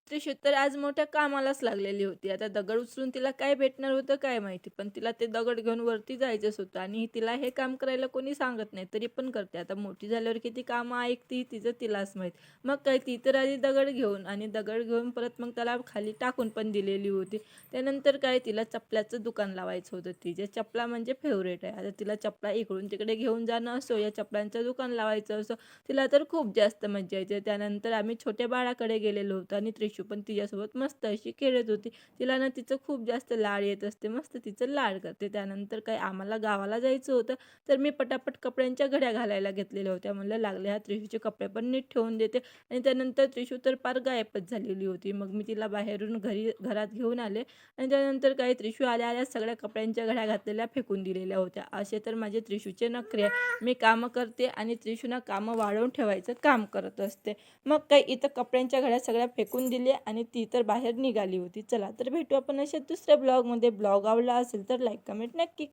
त्रिशू तर आज मोठ्या कामालाच लागलेली होती. आता दगड उचलून तिला काय भेटणार होतं काय माहिती. पण तिला ते दगड घेऊन वरती जायचंच होतं आणि तिला हे काम करायला कोणी सांगत नाही, तरी पण करते. आता मोठी झाल्यावर किती कामं ऐकते तिचं तिलाच माहीत. मग काय ती तर आली दगड घेऊन आणि दगड घेऊन परत मग त्याला खाली टाकून पण दिलेली होती. त्यानंतर काय तिला चपल्याचं दुकान लावायचं होतं. तिच्या चपला म्हणजे फेवरेट आहे. आता तिला चपला इकडून तिकडे घेऊन जाणं असो या चपलांचं दुकान लावायचं असो, तिला तर खूप जास्त मज्जा यायची. त्यानंतर आम्ही छोट्या बाळाकडे गेलेलो होतो आणि त्रिशू पण तिच्यासोबत मस्त अशी खेळत होती. तिला ना तिचं खूप जास्त लाड येत असते. मस्त तिचं लाड करते. त्यानंतर काय आम्हाला गावाला जायचं होतं, तर मी पटापट कपड्यांच्या घड्या घालायला घेतलेल्या होत्या. म्हणलं लागले ह्या त्रिशूचे कपडे पण नीट ठेवून देते आणि त्यानंतर त्रिशू तर फार गायबच झालेली होती. मग मी तिला बाहेरून घरात घेऊन आले आणि त्यानंतर काही त्रिशू आल्या सगळ्या कपड्यांच्या घड्या घातलेल्या फेकून दिलेल्या होत्या. असे तर माझे त्रिशूचे नखरे आहे. मी कामं करते आणि त्रिशूना कामं वाढवून ठेवायचं काम करत असते. मग काही इथं कपड्यांच्या घड्या सगळ्या फेकून दिल्या आणि ती तर बाहेर निघाली होती. चला तर भेटू आपण अशा दुसऱ्या ब्लॉगमध्ये. ब्लॉग आवडला असेल तर लाईक कमेंट नक्की